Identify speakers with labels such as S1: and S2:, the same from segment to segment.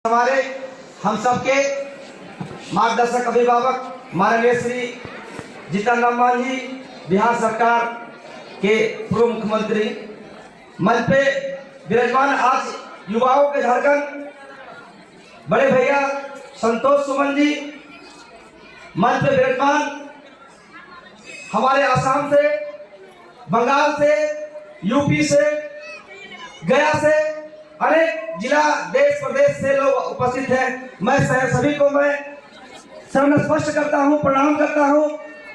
S1: हमारे हम सबके मार्गदर्शक अभिभावक माननीय श्री जीतन राम मांझी बिहार सरकार के पूर्व मुख्यमंत्री, मंच पे विराजमान आज युवाओं के धड़कन बड़े भैया संतोष सुमन जी, मंच पे विराजमान हमारे असम से, बंगाल से, यूपी से, गया से अनेक जिला देश प्रदेश से लोग उपस्थित हैं। मैं सभी को मैं शरण स्पष्ट करता हूं, प्रणाम करता हूं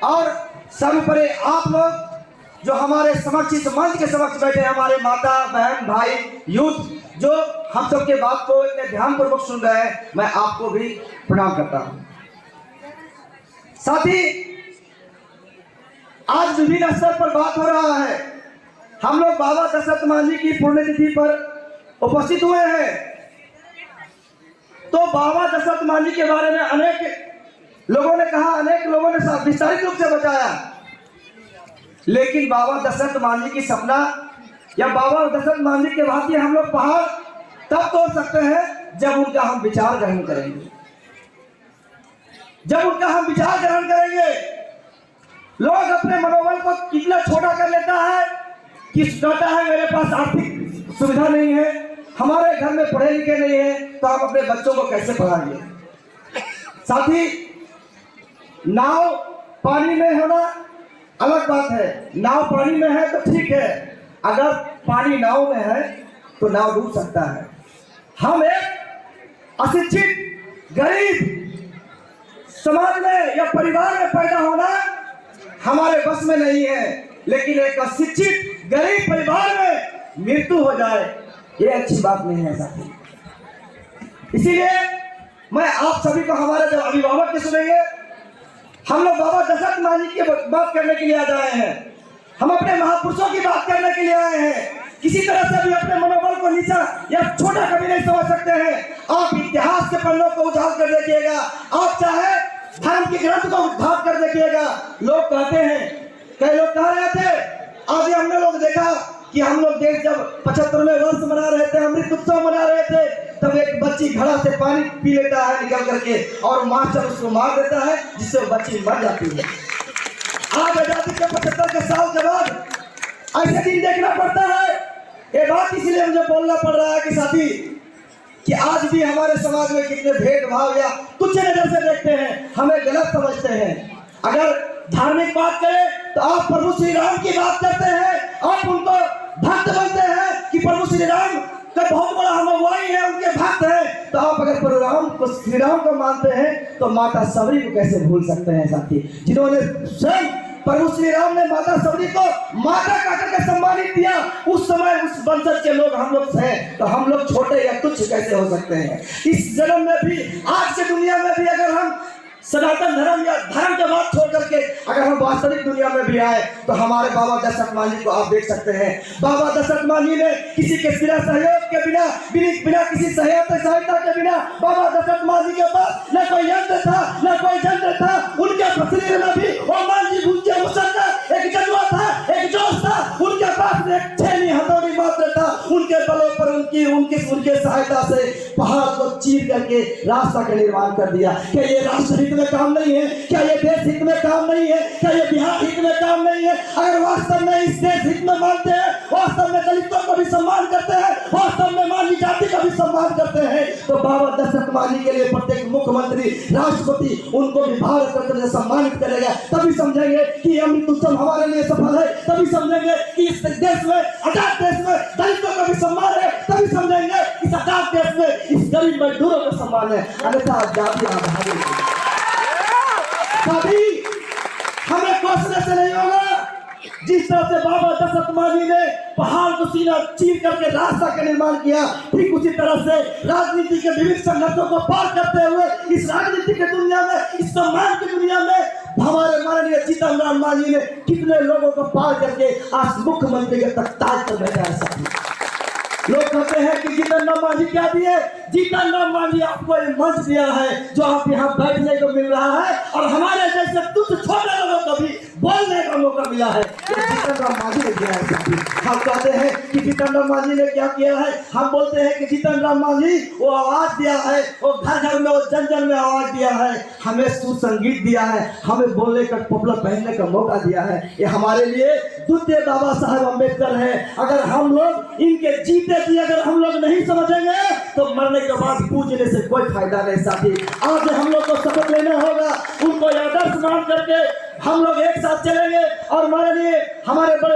S1: और सर्वोपरि आप लोग जो हमारे समक्ष इस मंच के समक्ष बैठे, हमारे माता बहन भाई यूथ जो हम सबके बात को इतने ध्यानपूर्वक सुन रहे हैं, मैं आपको भी प्रणाम करता हूं। साथ ही आज विभिन्न स्तर पर बात हो रहा है। हम लोग बाबा दशरथ मांझी की पुण्यतिथि पर उपस्थित हुए हैं, तो बाबा दशरथ मांझी के बारे में अनेक लोगों ने कहा, अनेक लोगों ने विस्तारित रूप से बताया, लेकिन बाबा दशरथ मांझी की सपना या बाबा दशरथ मांझी के भांति हम लोग पहाड़ तब तोड़ सकते हैं जब उनका हम विचार ग्रहण करेंगे। जब उनका हम विचार ग्रहण करेंगे, लोग अपने मनोबल को कितना छोटा कर लेता है कि कहता है मेरे पास आर्थिक सुविधा नहीं है, हमारे घर में पढ़े लिखे नहीं है, तो हम अपने बच्चों को कैसे पढ़ाएंगे। साथ ही नाव पानी में होना अलग बात है, नाव पानी में है तो ठीक है, अगर पानी नाव में है तो नाव डूब सकता है। हम एक अशिक्षित गरीब समाज में या परिवार में पैदा होना हमारे बस में नहीं है, लेकिन एक अशिक्षित गरीब परिवार में मृत्यु हो जाए ये अच्छी बात नहीं है साथी। इसीलिए मैं आप सभी को, हमारे जो अभिभावक के सुनेंगे, हम लोग बाबा दशरथ मांझी की बात करने के लिए आ जाए हैं, हम अपने महापुरुषों की बात करने के लिए आए हैं। किसी तरह से भी अपने मनोबल को नीचा या छोटा कभी नहीं समझ सकते हैं। आप इतिहास के पन्नों को उछाल कर देखिएगा, आप चाहे धर्म के ग्रंथ को उद्घाट कर देखिएगा। लोग कहते हैं, कई लोग कह रहे थे, आज हमने लोग देखा कि हम लोग देश जब 75वें वर्ष मना रहे थे, अमृत उत्सव मना रहे थे, तब एक बच्ची घड़ा से पानी पी लेता है निकल करके और मास्टर उसको मार देता है, जिससे वो बच्ची मर जाती है। आज आजादी के 75 के साल के बाद ऐसे दिन देखना पड़ता है। ये बात इसलिए मुझे बोलना पड़ रहा है कि साथी, कि आज भी हमारे समाज में कितने भेदभाव या तुच्छ नजर से देखते हैं, हमें गलत समझते हैं। अगर धार्मिक बात करें तो आप प्रभु श्री राम की बात करते हैं, आप उनको भक्त बनते हैं कि प्रभु श्री राम का बहुत बड़ा हम अगुवाई है, उनके भक्त हैं। तो आप अगर प्रभु राम को, श्री राम को मानते हैं, तो माता सबरी को कैसे भूल सकते हैं साथी, जिन्होंने स्वयं प्रभु श्री राम ने माता सबरी को माता कहकर के सम्मानित किया। उस समय उस वंशज के लोग हम लोग हैं, तो हम लोग छोटे या तुच्छ कैसे हो सकते हैं। इस जन्म में भी, आज के दुनिया में भी अगर हम सनातन धर्म या धर्म के बात छोड़ करके अगर हम वास्तविक दुनिया में भी आए, तो हमारे बाबा दशरथ मांझी को आप देख सकते हैं। बाबा दशरथ मांझी ने किसी के बिना सहयोग के बिना किसी सहायता के बिना, बाबा दशरथ मांझी के पास न कोई यंत्र था, न कोई जंत्र था। उनके शरीर में भी वो मांझी भूखे मुसक्कर एक जज्बा था, एक जोश था। उनके पास एक छेनी हथौड़ी मात्र था। उनके बलों पर उनके सहायता से पहाड़ को चीर करके रास्ता का निर्माण कर दिया। क्या ये राष्ट्र हित में काम नहीं है? क्या ये देश हित में काम नहीं है? क्या ये बिहार हित में काम नहीं है? अगर वास्तव में इस देश हित में मानते हैं, वास्तव में दलितों को भी सम्मान करते हैं, वास्तव में मांझी जाति का भी सम्मान करते हैं, तो बाबा दशरथ मांझी के लिए प्रत्येक मुख्यमंत्री, राष्ट्रपति उनको भी भारत रत्न से सम्मानित करेगा। तभी समझेंगे कि अमृत उत्सव हमारे लिए सफल है, तभी समझेंगे कि इस देश में, आजाद देश में दलितों का भी सम्मान है, तभी समझेंगे इस आजाद देश में इस गरीब मजदूरों का सम्मान है। अन्यथा आजादी आभारी कभी हमें कोसने से नहीं होगा। जिस तरह से बाबा दशरथ मांझी ने पहाड़ को सीना चीर करके रास्ता का निर्माण किया, ठीक उसी तरह से राजनीति के विभिन्न संघर्षों को पार करते हुए इस राजनीति की दुनिया में, इस सम्मान की दुनिया में हमारे माननीय जीतन राम मांझी ने कितने लोगों को पार करके आज मुख्यमंत्री के तक ताज पर बैठा है। लोग कहते हैं कि जीतन राम मांझी क्या दिए? जीतन राम मांझी आपको एक मंच दिया है जो आप यहाँ बैठने को मिल रहा है, और हमारे जैसे तुच्छ छोटे लोगों को भी बोलने का मौका मिला है। ये जीतन राम मांझी ने किया है साथी। हम कहते हैं कि जीतन राम मांझी ने क्या किया है, हम बोलते हैं कि जीतन राम मांझी वो आवाज दिया है, वो घर घर में, वो जन जन में आवाज दिया है, हमें सुसंगीत दिया है, हमें बोलने का टोपला पहनने का मौका दिया है। ये हमारे लिए द्वितीय बाबा साहब अम्बेडकर है। अगर हम लोग इनके जीते जी अगर हम लोग नहीं समझेंगे तो मरने के बाद पूजने से कोई फायदा नहीं साथी। आज हम लोग को शपथ लेना होगा, उनको आदर्श मान करके हम लोग एक साथ चलेंगे और हमारे लिए हमारे बड़े